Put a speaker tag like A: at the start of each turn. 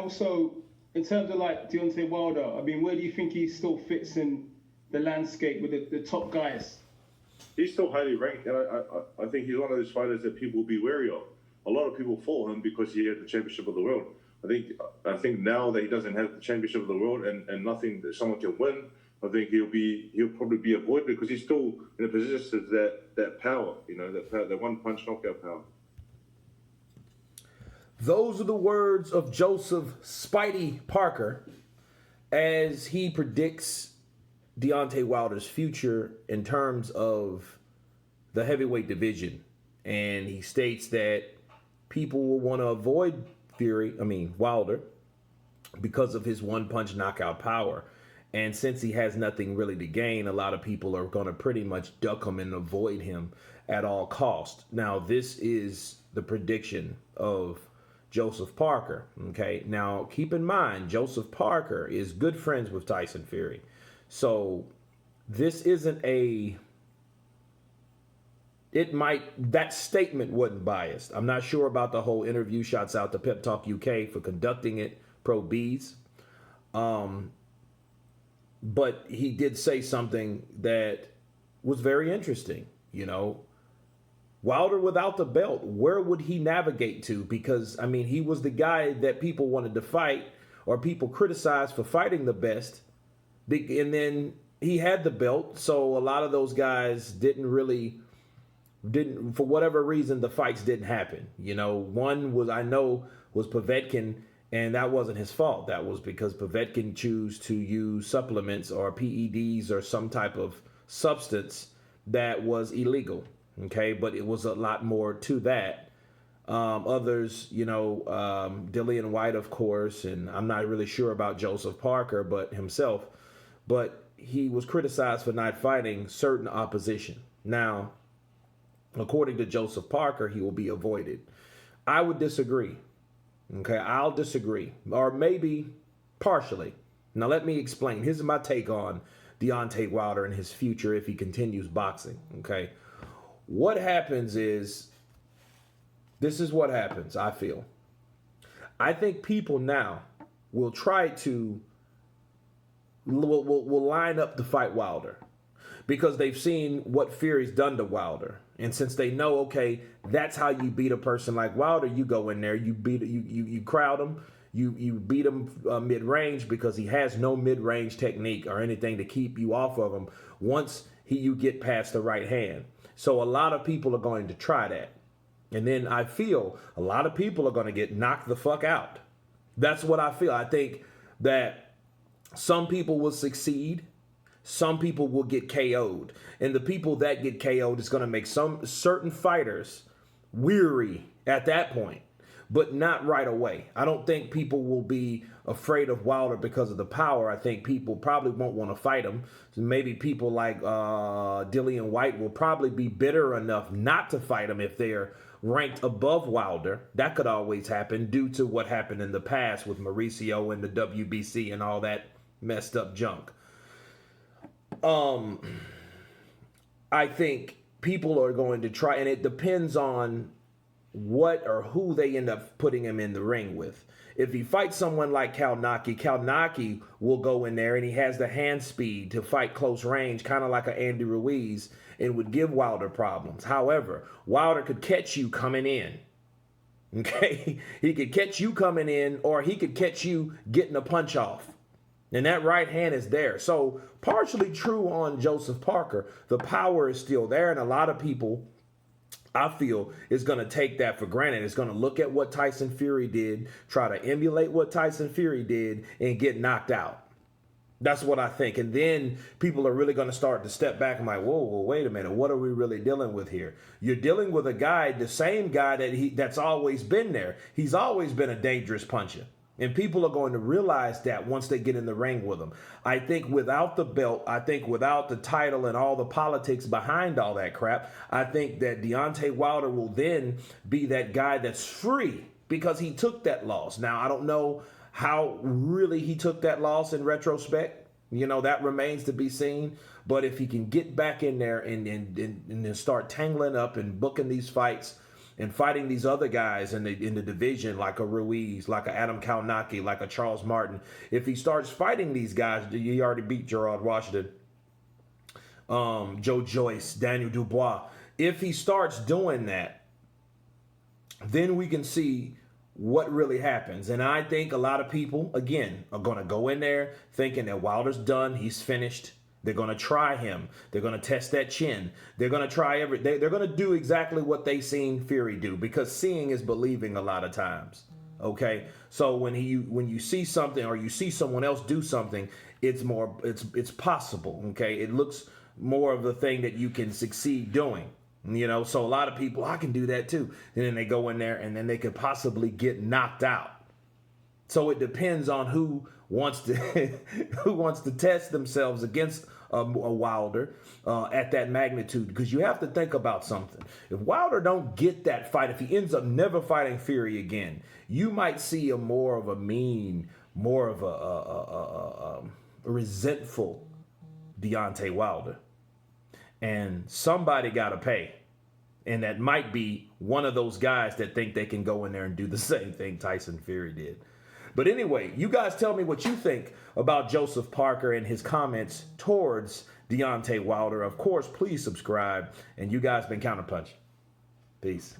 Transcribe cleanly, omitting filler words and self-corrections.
A: also, in terms of like Deontay Wilder, I mean, where do you think he still fits in the landscape with the top guys?
B: He's still highly ranked, and I think he's one of those fighters that people will be wary of. A lot of people fought him because he had the championship of the world. I think now that he doesn't have the championship of the world and nothing that someone can win, I think he'll probably be avoided because he's still in a position to that power, that one punch knockout power.
C: Those are the words of Joseph Spidey Parker as he predicts Deontay Wilder's future in terms of the heavyweight division. And he states that people will want to avoid Wilder, because of his one-punch knockout power. And since he has nothing really to gain, a lot of people are going to pretty much duck him and avoid him at all costs. Now, this is the prediction of Joseph Parker. Okay, now keep in mind, Joseph Parker is good friends with Tyson Fury. So this isn't that statement wasn't biased. I'm not sure about the whole interview. Shouts out to Pep Talk UK for conducting it pro bees. But he did say something that was very interesting. Wilder without the belt, where would he navigate to? Because, he was the guy that people wanted to fight, or people criticized for fighting the best. And then he had the belt, so a lot of those guys didn't, for whatever reason, the fights didn't happen. One was Povetkin, and that wasn't his fault. That was because Povetkin chose to use supplements or PEDs or some type of substance that was illegal. Okay, but it was a lot more to that. Others, Dillian White, of course, and I'm not really sure about Joseph Parker, but he was criticized for not fighting certain opposition. Now, according to Joseph Parker, he will be avoided. I would disagree. Okay, I'll disagree, or maybe partially. Now, let me explain. Here's my take on Deontay Wilder and his future if he continues boxing. Okay. What happens is, this is what happens, I feel. I think people now will try to, will line up to fight Wilder because they've seen what Fury's done to Wilder. And since they know, okay, that's how you beat a person like Wilder, you go in there, you crowd him, you beat him mid-range because he has no mid-range technique or anything to keep you off of him once you get past the right hand. So a lot of people are going to try that. And then I feel a lot of people are going to get knocked the fuck out. That's what I feel. I think that some people will succeed. Some people will get KO'd. And the people that get KO'd is going to make some certain fighters weary at that point, but not right away. I don't think people will be afraid of Wilder because of the power. I think people probably won't want to fight him. So maybe people like Dillian White will probably be bitter enough not to fight him if they're ranked above Wilder. That could always happen due to what happened in the past with Mauricio and the WBC and all that messed up junk. I think people are going to try, and it depends on what or who they end up putting him in the ring with. If he fights someone like Kalnaki will go in there and he has the hand speed to fight close range, kind of like an Andy Ruiz, and would give Wilder problems. However, Wilder could catch you coming in. Okay? He could catch you coming in, or he could catch you getting a punch off. And that right hand is there. So partially true on Joseph Parker. The power is still there, and a lot of people, I feel, is going to take that for granted. It's going to look at what Tyson Fury did, try to emulate what Tyson Fury did, and get knocked out. That's what I think. And then people are really going to start to step back and like, whoa, wait a minute. What are we really dealing with here? You're dealing with a guy, the same guy that's always been there. He's always been a dangerous puncher. And people are going to realize that once they get in the ring with him. I think without the belt, I think without the title and all the politics behind all that crap, I think that Deontay Wilder will then be that guy that's free because he took that loss. Now, I don't know how really he took that loss in retrospect. That remains to be seen. But if he can get back in there and start tangling up and booking these fights and fighting these other guys in the division, like a Ruiz, like a Adam Kaunaki, like a Charles Martin, if he starts fighting these guys, he already beat Gerard Washington, Joe Joyce, Daniel Dubois. If he starts doing that, then we can see what really happens. And I think a lot of people, again, are going to go in there thinking that Wilder's done, he's finished. They're going to try him. They're going to test that chin. They're going to try they're going to do exactly what they seen Fury do, because seeing is believing a lot of times. Okay? So when you see something, or you see someone else do something, it's possible. Okay? It looks more of the thing that you can succeed doing. So a lot of people, I can do that too. And then they go in there and then they could possibly get knocked out. So it depends on who wants to test themselves against a Wilder at that magnitude. Because you have to think about something. If Wilder don't get that fight, if he ends up never fighting Fury again, you might see more of a resentful Deontay Wilder. And somebody got to pay. And that might be one of those guys that think they can go in there and do the same thing Tyson Fury did. But anyway, you guys tell me what you think about Joseph Parker and his comments towards Deontay Wilder. Of course, please subscribe. And you guys been Counterpunch. Peace.